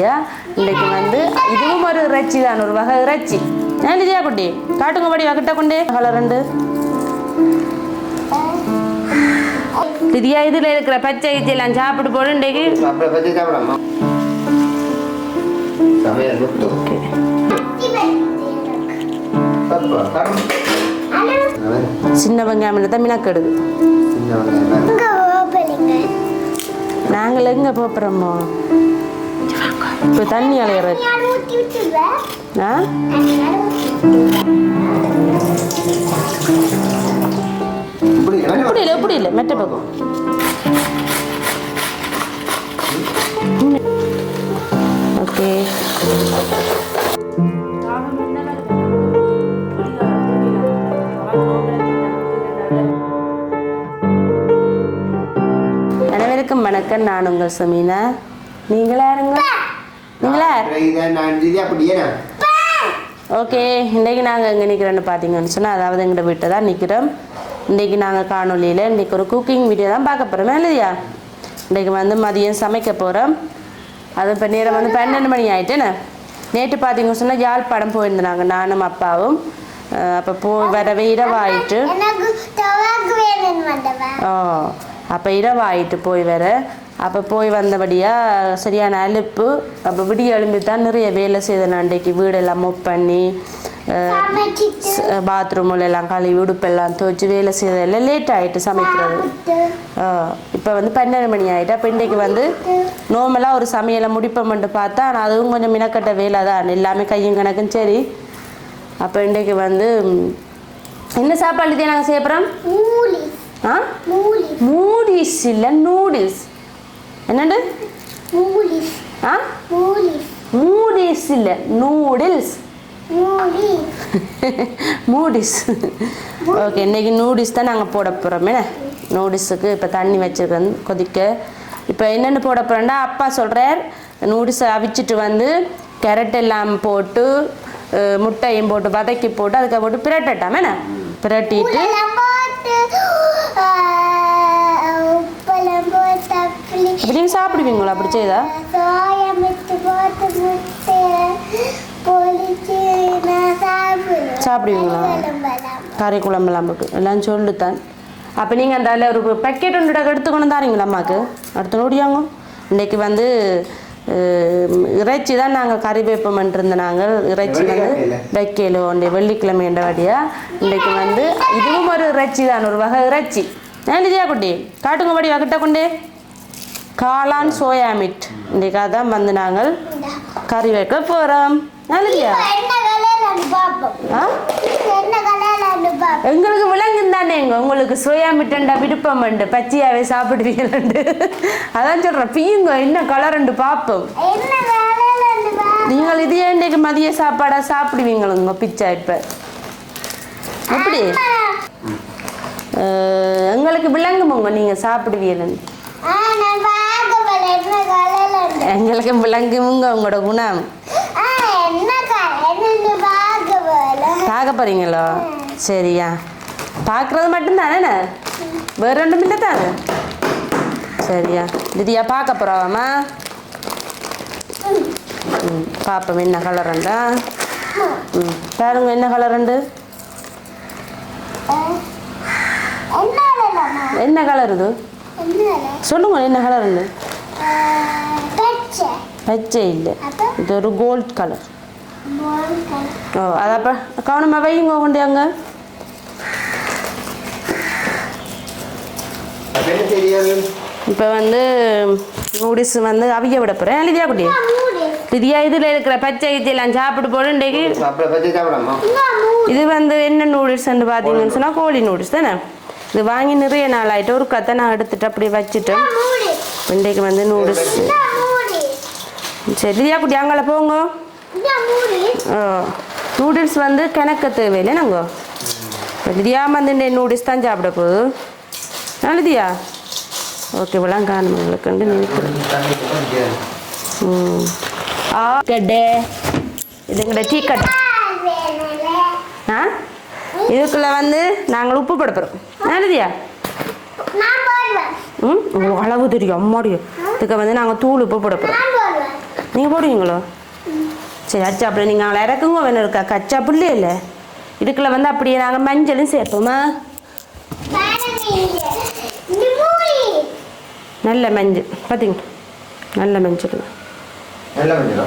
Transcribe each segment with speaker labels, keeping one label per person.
Speaker 1: இன்றைக்கு வந்து இதுவும் ஒரு இறைச்சி தான், ஒரு வகை இறைச்சி. ஏன் லிதியா குட்டி காட்டுங்க படி வகிட்ட கொண்டே கலர் ரெண்டு. லிதியா இதுல இருக்கிற பச்சை இச்சி எல்லாம் சாப்பிட்டு போடு இன்றைக்கு. சின்ன வெங்காயம் தான் மினக்கெடுது. நாங்கள் எங்க போறோமோ இப்போ தண்ணி அலையிறது. எப்படி இல்லை மெட்ட பக்கம். ஓகே அனைவருக்கும் வணக்கம். நான் உங்கள் சமீனா. நீங்களா இருங்க. நீங்களா ஓகே. இன்றைக்கு நாங்கள் எங்கே நிற்கிறோன்னு பார்த்தீங்கன்னு சொன்னால், அதாவது எங்கள் வீட்டை தான் நிற்கிறோம். இன்றைக்கி நாங்கள் காணொலியில் இன்றைக்கி ஒரு குக்கிங் வீடியோ தான் பார்க்க போகிறோம் இல்லையா. இன்றைக்கு வந்து மதியம் சமைக்க போகிறோம். அது இப்போ நேரம் வந்து 12 மணி ஆகிட்டேன்னு. நேற்று பார்த்தீங்கன்னு சொன்னால் யாழ்ப்பாணம் போயிருந்தாங்க நானும் அப்பாவும். அப்போ வரவே இரவாயிட்டு. அப்போ இரவாயிட்டு போய் வர. அப்போ போய் வந்தபடியாக சரியான அலுப்பு. அப்போ விடிய எழும்பி தான் நிறைய வேலை செய்தேன். அன்றைக்கு வீடெல்லாம் மூவ் பண்ணி பாத்ரூமில் எல்லாம் கழுவி உடுப்பெல்லாம் துவைச்சி வேலை செய்ததெல்லாம் லேட் ஆகிட்டு சமைக்கிறது. இப்போ வந்து 12 மணி ஆகிட்டு. அப்போ இன்றைக்கு வந்து நார்மலாக ஒரு சமையலை முடிப்போம்ட்டு பார்த்தா ஆனால் அதுவும் கொஞ்சம் மினக்கட்ட வேலை தான், எல்லாமே கையும் கணக்கும் சரி. அப்போ இன்றைக்கு வந்து என்ன சாப்பாடு நாங்கள் செய்ய போகிறோம்? நூடில்ஸ் இல்லை, நூடில்ஸ். என்னண்டு? நூடில்ஸ் இல்லை, நூடில்ஸ். நூடில்ஸ். ஓகே, இன்னைக்கு நூடில்ஸ் தான் நாங்கள் போட போகிறோமே. நூடில்ஸுக்கு இப்போ தண்ணி வச்சுருக்கேன் கொதிக்க. இப்போ என்னென்னு போட போகிறோன்னா, அப்பா சொல்கிறார் நூடில்ஸை அவிச்சிட்டு வந்து கேரட் எல்லாம் போட்டு முட்டையும் போட்டு வதக்கி போட்டு அதுக்கு போட்டு பிரட்டட்டாமே. பிரட்டிட்டு நீங்கள் சாப்பிடுவீங்களா அப்படி செய்தா? சாப்பிடுவீங்களா? கறி குழம்பெல்லாம் போட்டு எல்லாம் சொல்லுத்தான். அப்போ நீங்கள் அந்த அதில் ஒரு பேக்கெட் ஒன்று எடுத்துக்கொண்டு தாரீங்களா அம்மாவுக்கு? அடுத்த நோடியாங்க. இன்றைக்கு வந்து இறைச்சி தான் நாங்கள் கறி வைப்போம்ன்ட்டு நாங்கள் இறைச்சி வந்து வைக்கலோ ஒன்றை வெள்ளிக்கிழமை என்ற வழியாக. இன்றைக்கு வந்து இதுவும் ஒரு இறைச்சி தான், ஒரு வகை இறைச்சி. ஏன் லிதியா குட்டி காட்டுங்க படி வகிட்ட கொண்டே. காளான் சோயா மீட் இன்றைக்காக தான் வந்து நாங்கள் கறி வைக்க போகிறோம். இல்லையா? எங்களுக்கு விலங்கு தானே உங்களுக்கு சோயா மீட்டண்டா விருப்பம் உண்டு, பச்சையாவே சாப்பிடுவீங்கண்டு. அதான் சொல்கிறேன், பீயுங்க என்ன கலருண்டு பார்ப்போம். நீங்கள் இதையே இன்றைக்கு மதிய சாப்பாடாக சாப்பிடுவீங்களுங்க பிச்சா? இப்போ எப்படி எங்களுக்கு விளங்குமோங்க நீங்கள் சாப்பிடுவீங்கன்னு? எங்களுக்கு விளங்குமுங்க உங்களோட குணம். பார்க்க போறீங்களோ? சரியா, பார்க்குறது மட்டும்தானே, வேற ஒன்றும் இல்லை தானே? சரியா திதியா பார்க்க போகிறாவாம்மா? பார்ப்போம் என்ன கலர் உண்டா. பாருங்க என்ன கலர் உண்டு. என்ன கலர் இது சொல்லுங்க, என்ன கலர் உண்டு? பச்சை இல்லை, இது ஒரு கோல்ட் கலர். ஓ, அதப்போ கவனமாக வைங்க கொண்டு அங்கே. இப்போ வந்து நூடில்ஸ் வந்து அவிய விட போகிறேன். லிதியா குட்டி லிதியா இதில் இருக்கிற பச்சை இச்சையெல்லாம் சாப்பிட்டு போடு இன்றைக்கு. இது வந்து என்ன நூடில்ஸ்ன்னு பார்த்தீங்கன்னு சொன்னால் கோழி நூடில்ஸ் தானே. இது வாங்கி நிறைய நாள் ஆகிட்டு ஒரு கத்தை நான் எடுத்துட்டு அப்படி வச்சுட்டேன். இன்றைக்கு வந்து நூடுல்ஸ். சரி லிதியா குட்டி அங்கே போங்க. நூடுல்ஸ் வந்து கணக்க தேவையில்லை நாங்கள். இப்போ லிதியா வந்து நூடுல்ஸ் தான் சாப்பிட போகுது. லிதியா ஓகே இவ்வளோ காணும் உங்களுக்கு நினைக்கிறேன். கடை இதுங்கட டீ கடை. இதுக்குள்ள வந்து நாங்கள் உப்பு போட போகிறோம். எழுதியா உங்களுக்கு அளவு தெரியும் அம்மாடியும். இதுக்கு வந்து நாங்கள் தூள் உப்பு போட போகிறோம். நீங்கள் போடுவீங்களோ? சரி அச்சா அப்படி நீங்கள் அவளை இறக்குங்க வேணும் இருக்கா கச்சா புள்ளே இல்லை இதுக்குள்ள வந்து அப்படியே நாங்கள் மஞ்சளும் சேர்ப்போமா? நல்ல மஞ்சள் பார்த்தீங்க நல்ல மஞ்சள்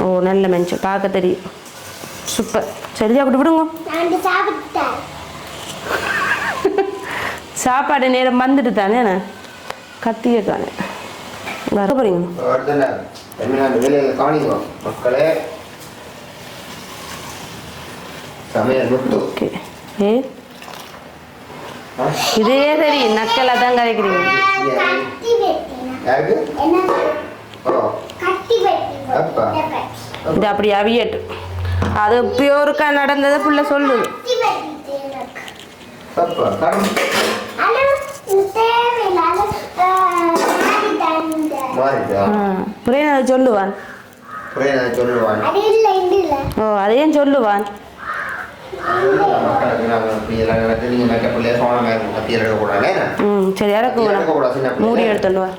Speaker 1: ஓ நல்ல மஞ்சள் பார்க்க தெரியும் சூப்பர் சரியா அப்படி விடுங்க சாப்பாடு நேரம் வந்துட்டு தானே கத்திய காணே வர போறீங்க
Speaker 2: மக்களே
Speaker 1: ஓகே ஏ இதே சரி நக்கலா தான் கதைக்கிறீங்க இது அப்படி அவியட்டு அது பியோருக்கா நடந்ததை புள்ள சொல்லுது சொல்லுவான் ஓ அதையும் சொல்லுவான் சரி இறக்குங்க மூடி எடுத்துடுவா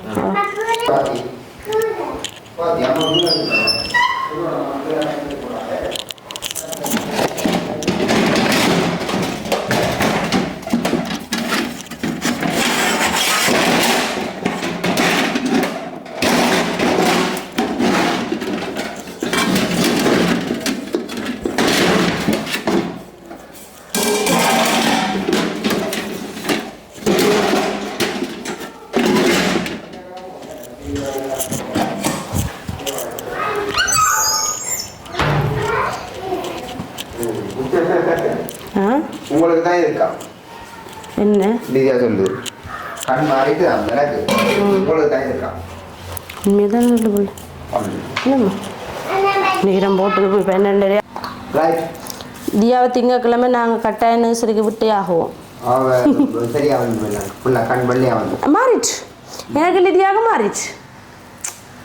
Speaker 2: உங்களுக்கு தான் இருக்கா
Speaker 1: என்ன
Speaker 2: நீயா சொல்லு கண் மாறிட்டு அந்த எனக்கு உங்களுக்கு தான் இருக்கா
Speaker 1: உண்மைதான் சொல்லு போல இல்லைம்மா நேரம் போட்டு போய் 12 தியாவை திங்கக்கிழமை நாங்கள் கட்டாய நர்சரிக்கு விட்டே ஆகுவோம்
Speaker 2: சரியா வந்து கண் பள்ளியா வந்து
Speaker 1: மாறிச்சு எனக்கு லிதியாக மாறிச்சு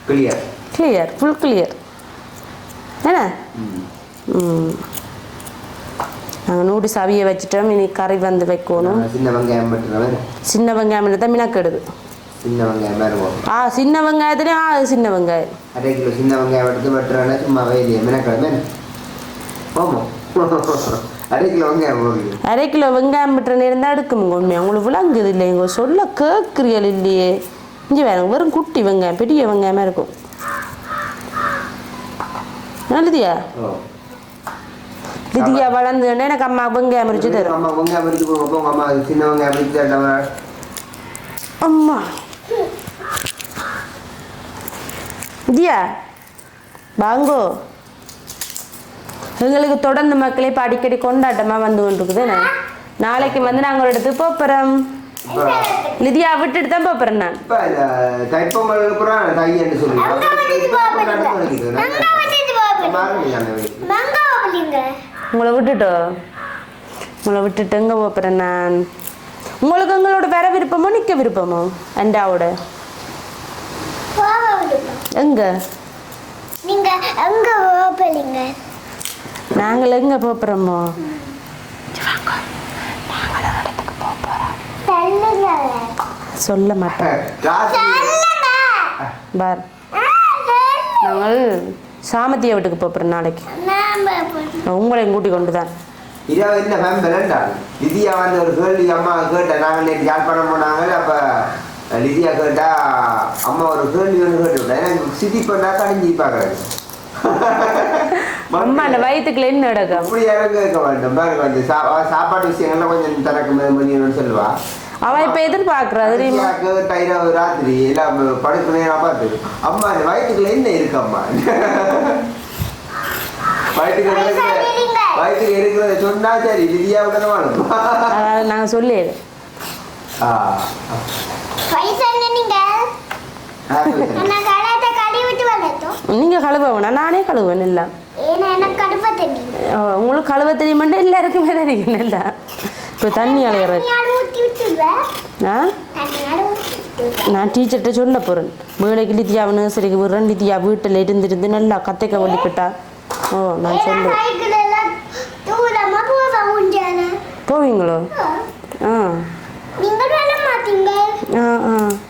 Speaker 2: கிளியர்
Speaker 1: கிளியர் ஃபுல் கிளியர் என்ன நாங்கள் நூடுல்ஸ் அவிய வச்சுட்டோம் இனி கறி வந்து வைக்கணும் சின்ன வெங்காயம் தான் மினக்கெடுது
Speaker 2: சின்ன வெங்காயம்
Speaker 1: சின்ன வெங்காயத்துலேயும் அது சின்ன வெங்காயம்
Speaker 2: அரை கிலோ சின்ன வெங்காயம் எடுத்து வெட்டுறாங்க சும்மா வெயிலே மினக்கெடுமே ஆமாம்
Speaker 1: அரை கிலோ வெங்காயம் விட்டுற நேரம் தான் எடுக்குங்க உண்மையாக உங்களுக்கு விளங்குது இல்லைங்க சொல்ல கேட்குறியல் இல்லையே இங்கே வேற வெறும் குட்டி வெங்காயம் பெரிய வெங்காயமாக இருக்கும் நல்லதியா லிதியா வளர்ந்துட்டே எனக்கு அம்மா வெங்காயம் முறிச்சு தரும்
Speaker 2: அம்மா வெங்காயம் முறிச்சு போங்க அம்மா சின்ன வெங்காயம் முறிச்சு தரேன்
Speaker 1: அம்மா தியா வாங்கோ எங்களுக்கு தொடர்ந்து மக்களே இப்போ அடிக்கடி கொண்டாட்டமாக வந்து கொண்டிருக்குது நாளைக்கு வந்து நாங்கள் ஒரு இடத்துக்கு போகிறோம் லிதியா விட்டுட்டு தான் போகிறேன் நான் உங்களை விட்டுட்டு எங்கே போகிறேன் நான் உங்களுக்கு எங்களோட வர விருப்பமோ நிற்க விருப்பமோ அண்டாவோட எங்க நாங்கள் எங்க போகிறோமோ சொல்ல மாட்டோம் பார் நாங்கள் சாமத்திய வீட்டுக்கு போகிறோம் நாளைக்கு உங்களையும் கூட்டி கொண்டு தான்
Speaker 2: இரவு என்ன ஃபேமிலிண்டா லிதியா வந்து ஒரு கேள்வி அம்மா கேட்டேன் நாங்கள் நேற்று யாழ்ப்பாணம் போனாங்க அப்போ லிதியா கேட்டா அம்மா ஒரு கேள்வி ஒன்று கேட்டுவிட்டேன் எனக்கு சிரிப்பா கடிஞ்சி பார்க்குறேன்
Speaker 1: அம்மா அந்த வயிற்றுக்குள்ள என்ன நடக்கும்
Speaker 2: அப்படி யாரும் கேட்க மாட்டோம் பாருங்க கொஞ்சம் சாப்பாடு விஷயங்கள்லாம் கொஞ்சம் தனக்கு மணின்னு சொல்லுவா
Speaker 1: அவன் இப்போ எதிர்பார்க்குறா தெரியுமா
Speaker 2: இரவு ராத்திரி எல்லாம் படுக்க நேரம் பார்த்து அம்மா அந்த வயிற்றுக்குள்ள என்ன இருக்கு அம்மா வயிற்றுக்கு இருக்கிறத சொன்னா சரி லிதியா உடனே
Speaker 1: நாங்கள் சொல்லி நீங்க கழுவ வேணாம் நானே கழுவேன் இல்லை உங்களுக்கு கழுவ தெரியுமாண்டா எல்லாருக்குமே தெரியும் இல்லை இப்போ தண்ணி அலையிறது நான் டீச்சர்கிட்ட சொல்ல போகிறேன் வேலைக்கு லிதியாவை நர்சரிக்கு விடுறேன் லிதியா வீட்டில் இருந்திருந்து நல்லா கத்தைக்க வலிக்கிட்டா ஓ நான் சொல்லுவேன் போவீங்களோ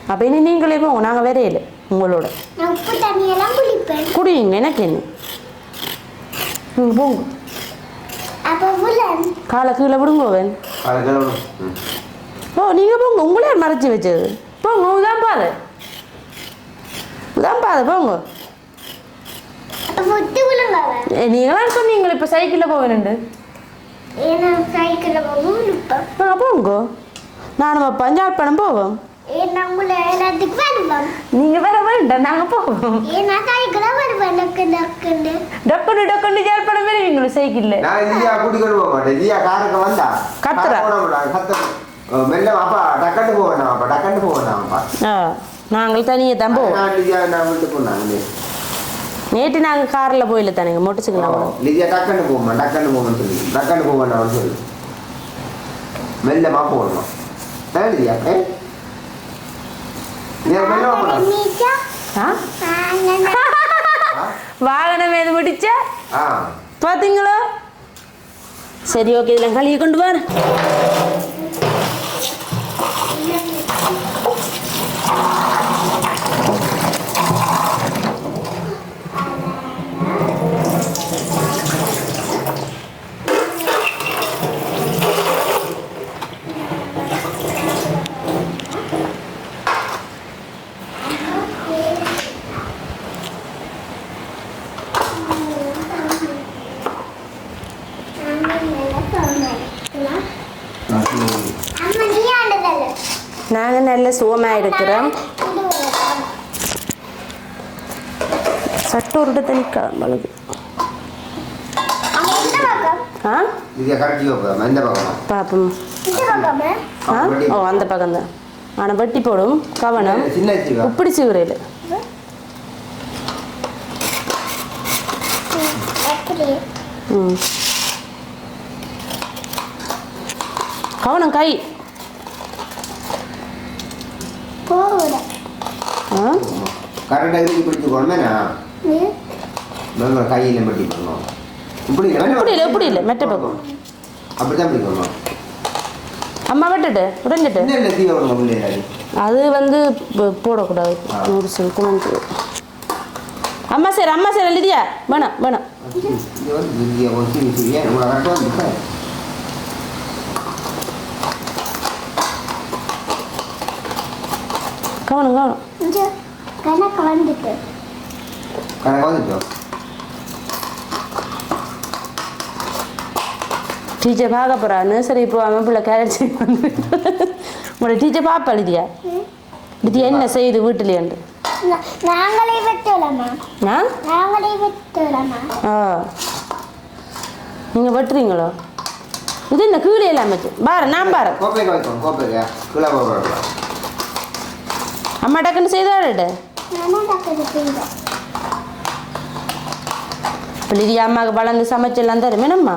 Speaker 1: அப்போ இனி நீங்களே போங்க நாங்கள் வேற இல்லை உங்களோட
Speaker 3: நான் உப்பு தண்ணியெல்லாம் குடிப்பேன்.
Speaker 1: குடிங்க, எனக்கு என்ன. போங்க,
Speaker 3: அப்போ புலன்
Speaker 1: காலை கீழே விடுங்கோவன்.
Speaker 2: அதை கிளம்பணும்.
Speaker 1: ஓ நீங்கள் போங்க, உங்களே மறைச்சி வச்சது. போங்க, உதான் பாரு, உதான் பாரு, போங்க.
Speaker 3: அப்போ விட்டு விழுங்க.
Speaker 1: நீங்களாம் சொன்னீங்களே இப்போ சைக்கிளில் போவேனுண்டு.
Speaker 3: ஏன்னா சைக்கிளில் போகும் விழுப்பேன்.
Speaker 1: போங்க, நானும் பஞ்சாப் பணம் போவோம்.
Speaker 3: ஏன்னா உங்களை எல்லாத்துக்கும் வருவோம்.
Speaker 1: நீங்கள் வேற வேண்டாம், நாங்கள் போவோம்.
Speaker 3: ஏன்னா சைக்கிளாக வருவேன். டக்கு டக்குன்னு
Speaker 1: டக்குன்னு டக்குன்னு ஜால் பணம் வருவீங்களோ சைக்கிளில்?
Speaker 2: நான் லிதியா கூட்டிக்கொண்டு போக மாட்டேன். லிதியா காருக்கு வந்தா
Speaker 1: கத்துறா.
Speaker 2: கத்துறேன். மெல்ல அப்பா டக்கண்டு போக வேண்டாம், அப்பா டக்கண்டு போக வேண்டாம்ப்பா.
Speaker 1: நாங்கள் தனியாக தான் போவோம்.
Speaker 2: நான் லிதியா நான் விட்டு போனாங்க.
Speaker 1: நேற்று நாங்கள் காரில் போயில தானேங்க மோட்டர்சைக்கிள்.
Speaker 2: லிதியா டக்கண்டு போவோம், டக்கண்டு போவோம்னு சொல்லி டக்கண்டு போக வேண்டாம்னு சொல்லி மெல்லமா போகணும். லிதியா மெல்லமா போகணும்.
Speaker 3: நீச்சா
Speaker 1: வாகனம் எது பிடிச்சா
Speaker 2: ஆ
Speaker 1: பார்த்தீங்களோ? சரி, ஓகே, இதெல்லாம் கழுவி கொண்டு வர.
Speaker 3: அம்மா நீ ஆண்டதல்ல.
Speaker 1: நாங்கள் நல்ல சுகமாக இருக்கிறோம். சட்ட உருட்ட தண்ணி கிளம்பளுது.
Speaker 3: அம்மா இந்த பக்கம்.
Speaker 1: ஆ
Speaker 2: லிதியா கரெக்டி வைப்போம். எந்த பக்கமா?
Speaker 1: பாப்போம்.
Speaker 3: இந்த பக்கமே.
Speaker 1: ஓ அந்த பக்கம்தான். ஆனால் வெட்டி போடும் கவனம்.
Speaker 2: சின்ன வச்சுக்கா.
Speaker 1: உப்பிடி சிவரையில்.
Speaker 3: அப்படியே.
Speaker 1: ம், கவனம் கை.
Speaker 3: போகுது.
Speaker 1: ஆ
Speaker 2: கரெக்டாக இருக்கு பிடிச்சிக்கோணுமேண்ணா. நாங்கள் கையில் மட்டி பண்ணோம். இப்படி
Speaker 1: இப்படி இல்லை மெட்ட பக்கம்.
Speaker 2: அப்படித்தான் பிடிக்கணும்.
Speaker 1: அம்மா விட்டுட்டு உடஞ்சிட்டு
Speaker 2: என்ன இல்லை தீவிரம் பிள்ளைங்க.
Speaker 1: அது வந்து போடக்கூடாது. நூறு செலுத்து. அம்மா சரி, அம்மா சரி, எழுதியா வேணாம் வேணாம்.
Speaker 2: இது வந்து இந்தியா ஒத்தி வச்சுருக்கேன். நம்மளை கரெக்டாக வந்துட்டேன்.
Speaker 1: கவனம் கவனம்.
Speaker 3: இங்க கணக்கு வந்துட்டு.
Speaker 2: கரெக்டாக வந்துட்டோம்.
Speaker 1: டீச்சர் பார்க்க போகிறா. நர்சரி போகாமல் பிள்ளை கேரட் சரி வந்து உங்களோட டீச்சர் பாப்பா எழுதியா இது என்ன செய்யுது வீட்டிலேண்டு.
Speaker 3: நாங்களே வெட்டலாமா?
Speaker 1: ஆ
Speaker 3: நாங்களே வெட்டலாமா?
Speaker 1: ஆ நீங்கள் வெட்டுறீங்களோ? இது என்ன கீழே எல்லாம் வச்சு பாரு, நான் பாரு.
Speaker 2: கோப்பைக்கு வைப்போம். கோப்பைக்கு கீழே போகிறோம்.
Speaker 1: அம்மா டக்குன்னு செய்தாடு.
Speaker 3: நானும் டக்குனு செய்வேன்.
Speaker 1: இது அம்மாவுக்கு வளர்ந்து சமைச்செல்லாம் தரும் என்னம்மா?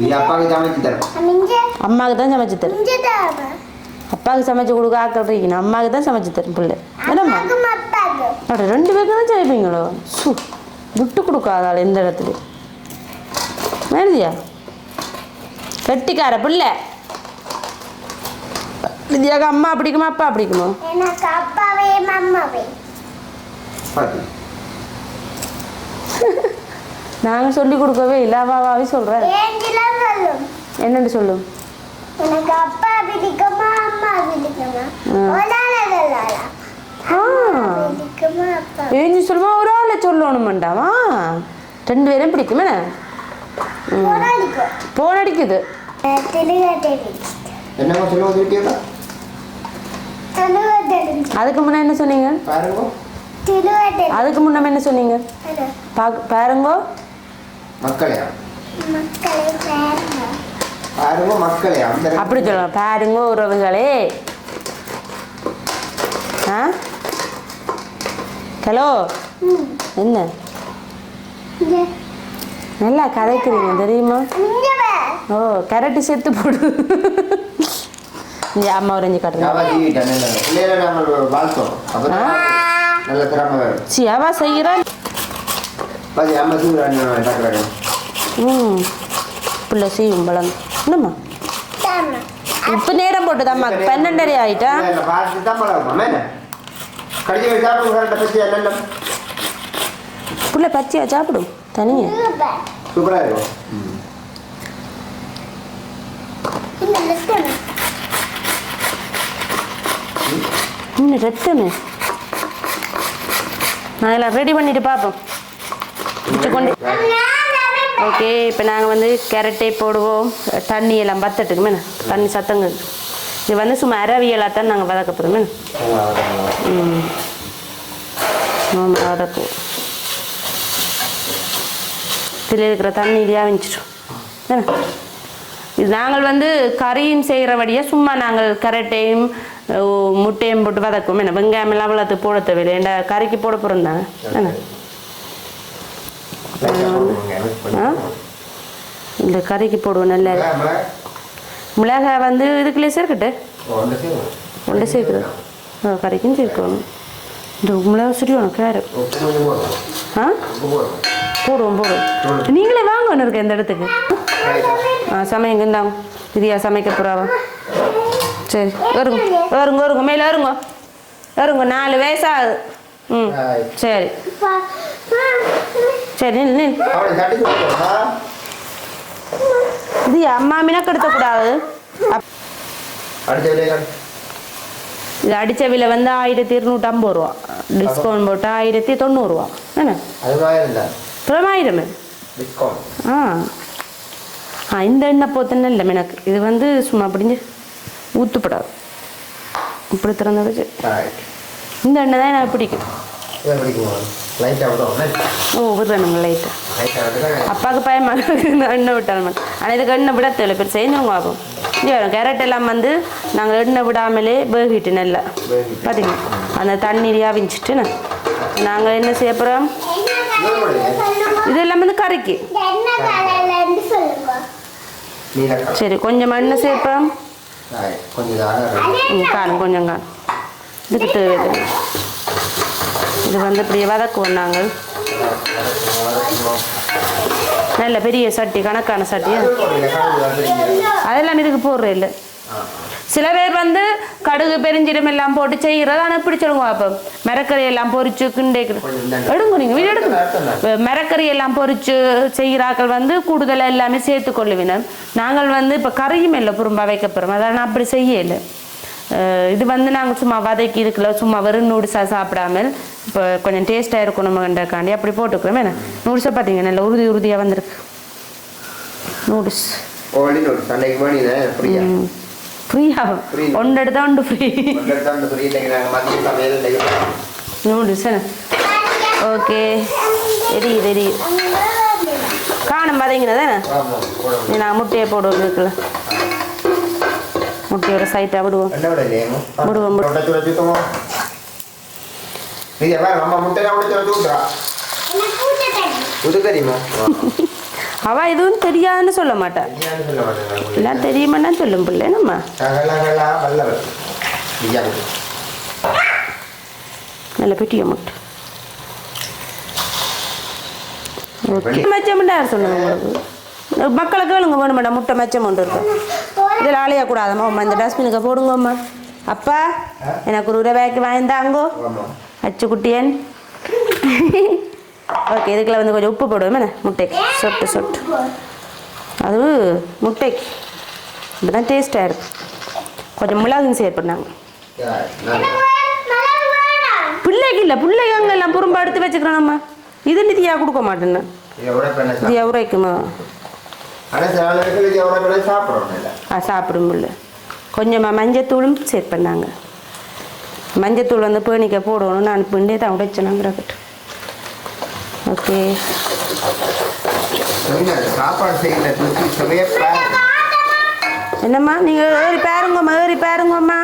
Speaker 2: இது அப்பாவுக்கு சமைச்சு தரும்.
Speaker 3: இங்க
Speaker 1: அம்மாவுக்கு தான் சமைச்சு தரும்.
Speaker 3: இங்க தாமா.
Speaker 1: அப்பாவுக்கு சமைச்சு கொடுக்க ஆக்கணும். அம்மாவுக்கு தான் சமைச்சு தரும் பிள்ளை என்னம்மா?
Speaker 3: அம்மாக்கும் அப்பாக்கும்.
Speaker 1: அப்படி 2 பேருக்கு தான் சமைப்பீங்களோ? விட்டு கொடுக்காதாள் எந்த இடத்துல மேலதியா கெட்டிக்கார பிள்ளை. வித்யாவுக்கு அம்மா பிடிக்குமா அப்பா பிடிக்குமா?
Speaker 3: எனக்கு அப்பாவே அம்மாவே.
Speaker 2: பார்த்து
Speaker 1: நாங்கள் சொல்லி கொடுக்கவே இல்லை. அவாவே சொல்கிறேன்.
Speaker 3: ஏஞ்செல்லாம் சொல்லும்.
Speaker 1: என்னன்னு சொல்லும்?
Speaker 3: எனக்கு அப்பா பிடிக்குமா அம்மா பிடிக்குமா? ஒரு ஆள் சொல்லலாம். பிடிக்குமா அப்பா?
Speaker 1: ஏஞ்சி சொல்லுமா ஒரு ஆளை சொல்லணுமெண்டாமா? 2 பேரும் பிடிக்குமே.
Speaker 3: ஒரு அடிக்கும்.
Speaker 1: போன் அடிக்குது.
Speaker 3: தெலுங்கு தெரிஞ்சு.
Speaker 2: என்னம்மா சொல்லுவோம் வீட்டியக்கா?
Speaker 3: தெலுங்கு தெரிஞ்சு.
Speaker 1: அதுக்கு முன்னே என்ன சொன்னீங்க?
Speaker 2: பாருங்க.
Speaker 3: தெலுங்கு தெரிஞ்சு.
Speaker 1: அதுக்கு முன்னே என்ன சொன்னீங்க? பாருங்கோ
Speaker 2: மக்களையா?
Speaker 3: மக்களே பாருங்க.
Speaker 2: பாருங்க மக்களையா? அந்த
Speaker 1: அப்படி சொல்லலாம். பாருங்க உறவுகளே. ஆ ஹலோ என்ன
Speaker 3: இங்க
Speaker 1: நல்லா கதைக்கிறீங்க தெரியுமா?
Speaker 3: இங்க வா.
Speaker 1: ஓ கரெக்டு செத்து போடு. இந்த அம்மா ஒரு காட்டுறேன்.
Speaker 2: யாவா ஜீவிட்டா நல்ல பிள்ளைகளை நாங்கள் வாழ்த்தோம். அப்போ நல்ல திறமை வேணும்.
Speaker 1: சியாவா செய்கிறான்.
Speaker 2: பாதி அம்மா சீவிராணி டாக்டர்.
Speaker 1: பிள்ளை செய்யும் பழம் என்னம்மா?
Speaker 3: தாமா.
Speaker 1: இப்போ நேரம் போட்டுது அம்மாக்கு 12:30 ஆகிட்டா.
Speaker 2: பார்த்து தான் பழம் என்ன கடிச்சு வச்சு சாப்பிடுங்க பச்சையா நல்லா
Speaker 1: புள்ள பச்சையா சாப்பிடும் தனியா
Speaker 2: சூப்பராக இருக்கும்
Speaker 1: இன்னும் ரத்தமே நான் எல்லாம் ரெடி பண்ணிட்டு பார்ப்போம் கொண்டு ஓகே இப்போ நாங்கள் வந்து கேரட்டே போடுவோம் தண்ணி எல்லாம் பத்தட்டுக்குமே தண்ணி சத்தங்க இது வந்து சும்மா அரவியலாக தான் நாங்கள் வதக்க போகிறோமே வதக்குவோம் இதில் இருக்கிற தண்ணியிலேயே அவிஞ்சிடும் ஏன்னா இது நாங்கள் வந்து கறியும் செய்கிறபடியாக சும்மா நாங்கள் கரெட்டையும் முட்டையும் போட்டு வதக்குவோம் என்ன வெங்காயமெல்லாம் அவ்வளோத்துக்கு போட தேவையில்லை ஏன்டா கறிக்கு போட போகிறோம் தானே என்ன இந்த கறிக்கு போடுவோம் நல்ல மிளகாய் வந்து இதுக்குள்ளே சேர்க்கட்டு ஒன்றை சேர்க்குறது கறிக்கும் சேர்க்கணும் இந்த மிளகாய் சுரியோணும் கேரட் ஆ போடுவோம் நீங்களே வாங்க ஒன்று இருக்க இந்த இடத்துக்கு சமையங்க இருந்தாங்க விதியா சமைக்க போகிறாவா சரி வருங்க மேலே வருங்க 4 வயசாகுது சரி சரி நில் இது அம்மா மினக்கெடுத்தக்கூடாது இது அடித்த விலை வந்து 1250 ரூபா டிஸ்கவுண்ட் போட்டு 1090 ரூபா என்ன பிரமாயிரமே இந்த எண்ணெய் போத்தன இல்லை எனக்கு இது வந்து சும்மா அப்படிஞ்சு ஊற்றுப்படாது இப்படி திறந்த வச்சு இந்த எண்ணெய் தான் எனக்கு பிடிக்கும் விடுறேனுங்க லைட்டாக அப்பாவுக்கு பயமாக எண்ணெய் விட்டாலும் ஆனால் இதுக்கு எண்ணெய் விட தேவை பேர் செய்யணுங்க ஆகும் கேரட் எல்லாம் வந்து நாங்கள் எண்ணெய் விடாமலே வேகிட்டு நல்லா பார்த்தீங்க அந்த தண்ணீரையாக அவிஞ்சிட்டு நாங்கள் என்ன செய்ய போகிறோம் இதெல்லாம் வந்து கறிக்கு சரி கொஞ்சம் எண்ணெய் சேர்ப்போம் கொஞ்சம் காணும் இதுக்கு தேவையில்லை இது வந்து இப்படியே வதக்குவோம் நாங்கள் நல்ல பெரிய சட்டி கணக்கான சட்டி அதெல்லாம் இதுக்கு போடுறது இல்லை சில பேர் வந்து கடுகு பெருஞ்சீரம் எல்லாம் போட்டு செய்கிறது ஆனால் இப்படி சொல்லுங்க அப்போ மரக்கறி எல்லாம் பொரிச்சு கிண்டேக்கு எடுங்க நீங்கள் வீடு எடுக்கணும் மரக்கறி எல்லாம் பொரிச்சு செய்கிறாக்கள் வந்து கூடுதலாக எல்லாமே சேர்த்து கொள்ளுவினர் நாங்கள் வந்து இப்போ கறியும் இல்லை புறம்பா வைக்க போகிறோம் அதனால் அப்படி செய்யலை இது வந்து நாங்கள் சும்மா வதக்கி இதுக்குள்ள சும்மா வெறும் நூடுல்ஸாக சாப்பிடாமல் இப்போ கொஞ்சம் டேஸ்ட்டாக இருக்கணுமென்றக்காண்டி அப்படி போட்டுக்கிறோம் என்ன நூடுல்ஸை பார்த்தீங்க நல்ல உறுதியாக வந்திருக்கு நூடுல்ஸ் ஃப்ரீயா ஒன்று எடுத்தால் ஒன்று ஃப்ரீ நூடுல்ஸ் ஓகே எரி காணும் பார்த்தீங்கன்னா தானே நான் முட்டையை போடுவோம் இருக்குல்ல முட்டையோட சைட்டாக விடுவோம் அவ எதுவும் தெரியாதுன்னு சொல்ல மாட்டா எல்லாம் தெரியுமான்னா சொல்லும் பிள்ளை நம்ம நல்ல பெட்டிய முட்டை ஓகே மெச்சமெண்டா யார் சொல்லுங்க உங்களுக்கு மக்களுக்கு வேணுங்க வேணுமாடா முட்டை மெச்சம் ஒன்று இருக்கும் இதில் ஆளையக்கூடாதம்மா அம்மா இந்த டஸ்ட்பினுக்கு போடுங்கம்மா அப்பா எனக்கு ஒரு ரூபாய்க்கு வாங்கிந்தாங்கோ அச்சு குட்டியன் ஓகே இதுக்குள்ள வந்து கொஞ்சம் உப்பு போடுவோம் என்ன முட்டைக்கு சொட்டு அது முட்டைக்கு இப்படிதான் டேஸ்டாக இருக்கும் கொஞ்சம் மிளகும் சேர்ப்பண்ணாங்க பிள்ளைக்கு இல்லை பிள்ளைக்கு அங்கே எல்லாம் புறம்பா எடுத்து வச்சுக்கிறோம் நம்ம இது நிதியாக கொடுக்க மாட்டேன்னு இது எவ்வளோக்குமா சாப்பிடும் பிள்ளை கொஞ்சமாக மஞ்சத்தூளும் சேர்ப்பண்ணாங்க மஞ்சத்தூள் வந்து பேணிக்க போடணும் நான் பிண்டே தான் உடைச்சேனாங்கிறக்கிட்ட ஓகே என்னம்மா நீங்கள் ஏறி பாருங்கம்மா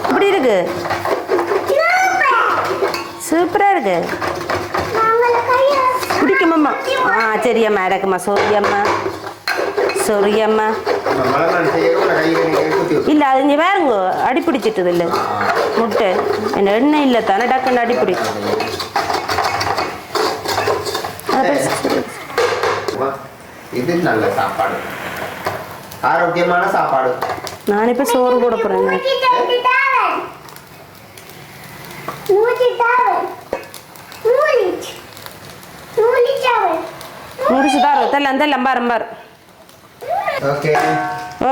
Speaker 1: இப்படி இருக்கு சூப்பராக இருக்கு பிடிக்குமாம்மா சரியம்மா இறக்குமா சொரியம்மா இல்லை அது இங்கே வேறுங்க அடி பிடிச்சிட்டது இல்லை முட்டை என்ன எண்ணெய் இல்லை தானே டக்குன்னு அடி பிடிக்கும்
Speaker 2: இது நல்ல சாப்பாடு ஆரோக்கியமான சாப்பாடு
Speaker 1: நான் இப்போ சோறு போட போகிறேன் முடிச்சுதான் தெல்லாம் பாரு
Speaker 2: ஓகே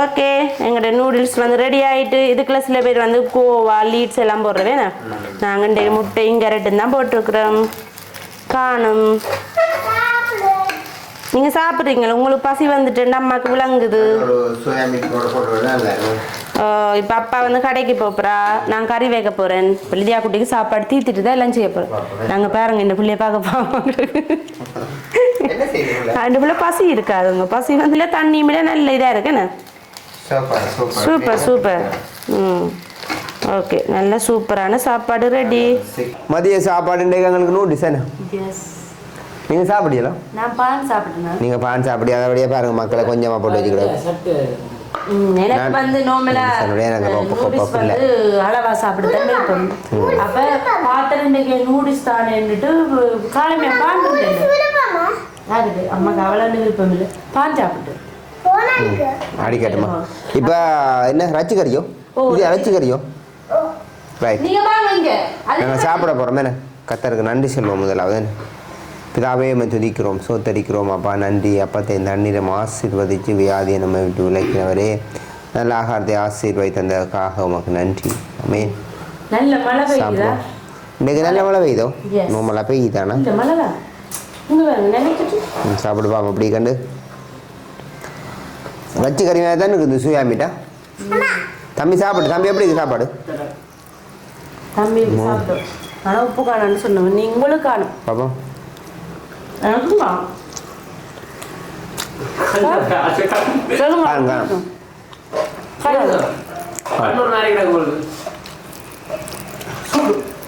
Speaker 1: ஓகே எங்களோட நூடுல்ஸ் வந்து ரெடி ஆகிட்டு இதுக்குள்ள சில பேர் வந்து கோவா லீட்ஸ் எல்லாம் போடுறவேண்ணா நாங்கள் இன்றைக்கு முட்டையும் கேரட்டும் தான் போட்டிருக்கிறோம் காணும் நீங்கள் சாப்பிட்றீங்களா உங்களுக்கு பசி வந்துட்டு அம்மாவுக்கு விளங்குது இப்போ அப்பா வந்து கடைக்கு போகிறா நான் கறி வைக்க போகிறேன் லிதியா குட்டிக்கு சாப்பாடு தீத்திட்டு தான் எல்லாம் செய்ய போகிறேன் நாங்கள் பாருங்க இந்த பிள்ளைய பார்க்க போவோம் ரெண்டு பிள்ளை பசி இருக்காதுங்க பசி வந்துல தண்ணி மேலே நல்ல இதாக இருக்குண்ணே சூப்பர் சூப்பர் ம் ஓகே நல்ல சூப்பரான சாப்பாடு ரெடி
Speaker 2: மதிய சாப்பாடு எங்களுக்கு நூடுல்ஸ் என்ன
Speaker 1: எஸ்
Speaker 2: நீங்கள் சாப்பிடலாம்
Speaker 1: நான் பான் சாப்பிட்டேன்
Speaker 2: நீங்கள் பான் சாப்பிடி அதபடியே பாருங்க மக்களை கொஞ்சமாக போட்டு வச்சுக்கிடாது
Speaker 1: எனக்கு வந்து நோமலா நூடுல்ஸ் வந்து அளவா சாப்பிடுதான் விருப்பம் அப்ப பாத்திரம் இன்னைக்கு நூடுல்ஸ் தானேன்னுட்டு காலமே பான் யாருக்கு அம்மாக்கு அவ்வளவு விருப்பம் இல்லை பான் சாப்பிட்டு
Speaker 2: அடிக்கட்டுமா இப்போ என்ன ரச்சி கறியோ இது அரைச்சி கறியோ ரைட்
Speaker 1: நீங்க வாங்க இங்க
Speaker 2: நாங்கள் சாப்பிட போகிறோம் என்ன கத்தருக்கு நன்றி சொல்லுவோம் முதலாவது பிதாவே துதிக்கிறோம் சோத்தரிக்கிறோம் அப்பா நன்றி அப்பத்தை தண்ணீரம் ஆசீர்வதித்து வியாதியை நம்ம விட்டு விளைக்கிறவரே நல்ல ஆகாரத்தை ஆசீர்வதி தந்ததுக்காக உமக்கு நன்றி அமேன்
Speaker 1: நல்ல மழை பெய்யுதா
Speaker 2: இன்றைக்கு நல்ல மழை பெய்யுதோ மழை பெய்யுதானா
Speaker 1: இந்த மழை தான் இங்க பாருங்க நினைச்சிட்டு
Speaker 2: சாப்பிடுப்பா அப்படி கண்டு வச்சு கறி மாதிரி தானே இருக்குது சுயாமிட்டா தம்பி சாப்பிடு தம்பி எப்படி இருக்குது சாப்பாடு
Speaker 1: தம்பி சாப்பிட்டோம் ஆனால் உப்பு காணான்னு சொன்னவன் நீ உங்களுக்கு காணும்
Speaker 2: பாப்போம்
Speaker 1: எனக்குமா சொல்லுங்க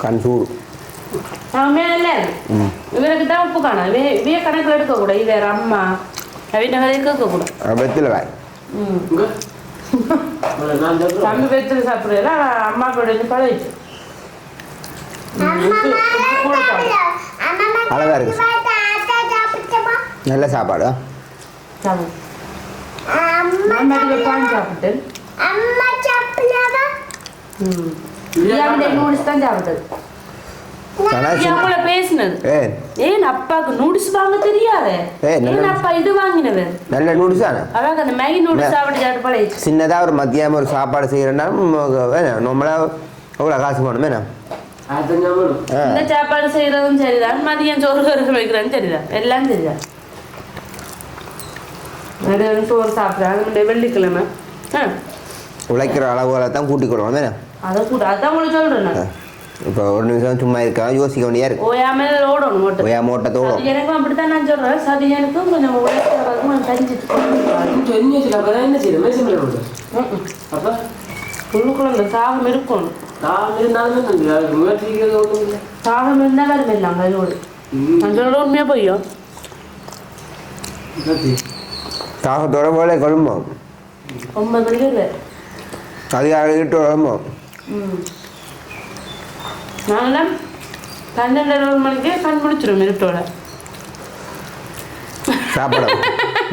Speaker 2: கண் சூடு
Speaker 1: மேல இவருக்கு தான் உப்பு காணும் இவைய கணக்கில் எடுக்கக்கூடாது இவர் அம்மா அவங்க கேட்கக்கூடாது
Speaker 2: வெத்தில வாய்
Speaker 1: தம்பி வெத்தில சாப்பிடுறதுல அம்மா கூட பழகிச்சு
Speaker 2: அழகா இருக்கு நல்ல சாப்பாடு
Speaker 1: சாப்பிட்டு நூடுல்ஸ் தான் சாப்பிட்டது பேசினது ஏன் அப்பாக்கு நூடுல்ஸ் வாங்க தெரியாது அப்பா இது வாங்கினவர்
Speaker 2: நல்ல நூடுல்ஸ் தானே
Speaker 1: அதான் அந்த மேகி நூடுல்ஸ் சாப்பிட்டு பழகிச்சு
Speaker 2: சின்னதா ஒரு மத்தியானம் ஒரு சாப்பாடு செய்யறேன்னா நம்மளா எவ்வளோ காசு போகணுமே
Speaker 1: இந்த சாப்பாடு செய்யறதும் சரிதான் மதியம் சோறு கருகள் வைக்கிறதும் சரிதான் எல்லாம் சரிதான் சோறு சாப்பிட்றாங்க வெள்ளிக்கிழமை
Speaker 2: உழைக்கிற அளவுகளை தான் கூட்டிக்கிடுவோம்
Speaker 1: அதை கூட அதான் உங்களுக்கு சொல்றேன்
Speaker 2: இப்போ ஒரு நிமிஷம் சும்மா இருக்கா யோசிக்க வேண்டியா இருக்கு
Speaker 1: ஓயாமல் ஓடணும் ஓட்டு
Speaker 2: ஓயாம ஓட்டத்தோடும்
Speaker 1: எனக்கும் அப்படித்தான் நான் சொல்றேன் சரி எனக்கும் கொஞ்சம் உழைக்கிறதுக்கும்
Speaker 4: என்ன செய்யணும்
Speaker 1: உள்ளுக்குள்ள இந்த சாகம் இருக்கணும் சாகம் இருந்தாலும் அது இல்லாம அதோடு நான் சொல்ற உண்மையா போய்யோ
Speaker 2: தாகத்தோட போல குழம்பும்
Speaker 1: 9 மணிக்கு இல்லை
Speaker 2: அதிகாலை இட்டு குழம்பும்
Speaker 1: நாங்களாம் 12 மணிக்கு கண் முடிச்சிடும் இருட்டோட
Speaker 2: சாப்பிட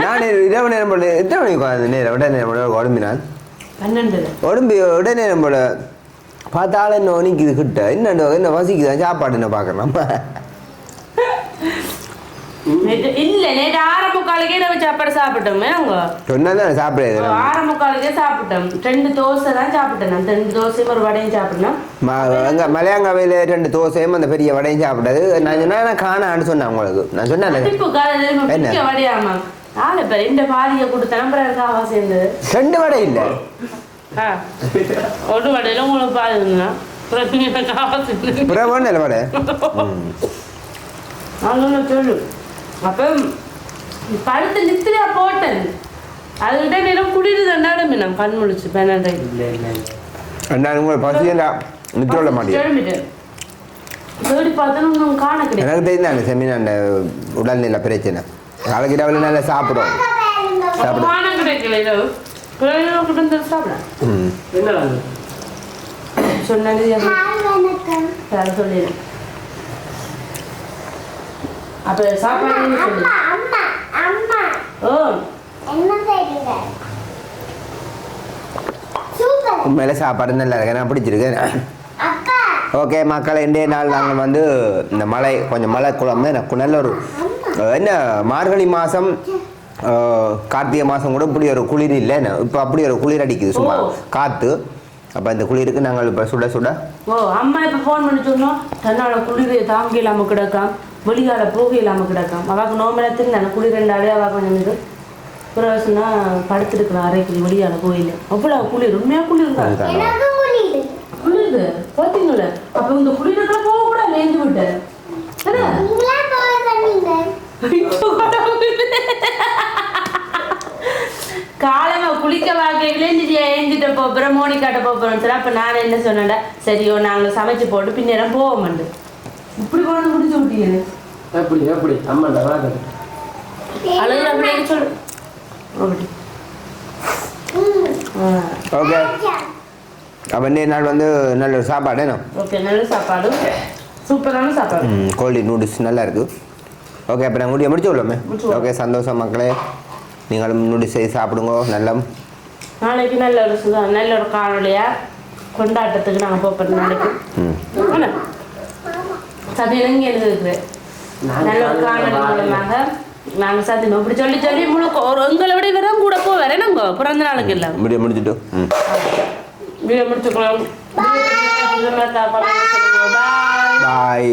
Speaker 2: நான் இரவு நேரம் போல எத்தனை மணிக்கு நேரம் உடனே நேரம் போல குழம்பினான்
Speaker 1: 12
Speaker 2: உடம்பு உடனே நேரம் போல பார்த்தாலும் என்ன ஒனிக்குது கிட்ட என்ன வசிக்குதான் சாப்பாடு என்ன பார்க்குறோம்
Speaker 1: இல்ல நேற்று 6:45 இரவு சாப்பாடு சாப்பிட்டோமே அவங்க
Speaker 2: சொன்னதான் சாப்பிடாது
Speaker 1: 6:45 சாப்பிட்டோம் 2 தோசை தான் சாப்பிட்டேன் நான் 2 தோசையும் ஒரு வடையும் சாப்பிட்டேன்
Speaker 2: மலையாங்காவையில் 2 தோசையும் அந்த பெரிய வடையும் சாப்பிட்டது நான் சொன்னா நான் காணான்னு சொன்னேன் உங்களுக்கு நான் சொன்னேன்
Speaker 1: வடையாமா ஆளு பேர் இந்த பாதியை கொடுத்தேன் அப்புறம் சேர்ந்தது
Speaker 2: 2 வடை இல்லை
Speaker 1: ஒரு வடையில உங்களுக்கு பாதுங்கண்ணா
Speaker 2: புறவோன்னு வடை
Speaker 1: சொல்லு அப்ப படுத்து நித்திரியா போட்டேன் அதுகிட்ட நேரம் குடியிரு தண்டாடும் நான் கண் முழிச்சு பேனடை
Speaker 2: உங்களை பசியா நித்திர மாட்டேன்
Speaker 1: தேடி பார்த்தோன்னு காண கிடையாது
Speaker 2: எனக்கு தெரியுது செமினா உடல்நிலை பிரச்சனை நாளைக்கு டவுல நல்லா சாப்பிடும்
Speaker 1: காண கிடைக்கல சாப்பிட சொன்னது சொல்லிடு அப்ப சாப்பாடு சொல்லு ஓ
Speaker 2: உண்மையில சாப்பாடு நல்லா இருக்கு நான் பிடிச்சிருக்கேன் ஓகே மக்கள், இன்றைய நாள் நாங்கள் வந்து இந்த மலை கொஞ்சம் மலை குளம் எனக்கு நல்ல ஒரு என்ன மார்கழி மாதம் கார்த்திகை மாதம் கூட இப்படி ஒரு குளிர் இல்லை, இப்போ அப்படி ஒரு குளிர் அடிக்குது சும்மா காற்று. அப்போ இந்த குளிருக்கு நாங்கள் இப்போ சுட சுட
Speaker 1: அம்மா இப்போ ஃபோன் பண்ணி சொன்னோம் தன்னோட குளிர் தாங்க இல்லாமல் கிடக்காம், வெளியால போக இல்லாமல் கிடக்காம். அவாக்கு நோம்பலத்துக்கு நான் குளிர் ரெண்டாலே அவா கொஞ்சம் புறவசனா படுத்துருக்குறேன் அரைக்கு வெளியால கோயில். அவ்வளோ குளிர், உண்மையாக குளிர் குளிருது பார்த்தீங்களா? அப்போ இந்த குளிருக்குள்ள போக கூட மேய்ந்து விட்டேன். காலமா குளிக்க வாழ்க்கைகளே ஏஞ்சிட்ட போறோம், மோனி காட்ட போறோம். சரி, அப்ப நான் என்ன சொன்னேன்டா, சரியோ நாங்க சமைச்சு போட்டு பின்னேரம் போக மாட்டேன். இப்படி கொண்டு முடிச்சு விட்டீங்க.
Speaker 4: எப்படி எப்படி அம்மாண்டா
Speaker 1: அழகு அப்படின்னு சொல்லு.
Speaker 2: ஓகே, அப்போ இன்றைய நாள் வந்து நல்ல ஒரு சாப்பாடு என்ன?
Speaker 1: ஓகே, நல்ல சாப்பாடு, சூப்பரான சாப்பாடு.
Speaker 2: கோல்டி நூடுல்ஸ் நல்லா இருக்கு. ஓகே, அப்போ நாங்கள் முடிச்சு விடலாமே. ஓகே, சந்தோஷம் மக்களே, நீங்களும் நூடுல்ஸ் செய்து சாப்பிடுங்க. நல்ல
Speaker 1: நாளைக்கு நல்ல ஒரு நல்ல ஒரு காணொலியா கொண்டாட்டத்துக்கு நாங்கள் போகிறோம். நாளைக்கு சத்தியம் எழுதிருக்கிறேன். நல்ல ஒரு காணொலி மூலமாக நாங்கள் சத்தியம் இப்படி சொல்லி சொல்லி முழுக்க ஒரு எங்களை விட வரவும் கூட போ வரேன். நாங்கள் பிறந்த நாளுக்கு இல்லை
Speaker 2: முடிச்சுட்டு
Speaker 1: வீடியோ முடிச்சுக்கலாம். பாய்.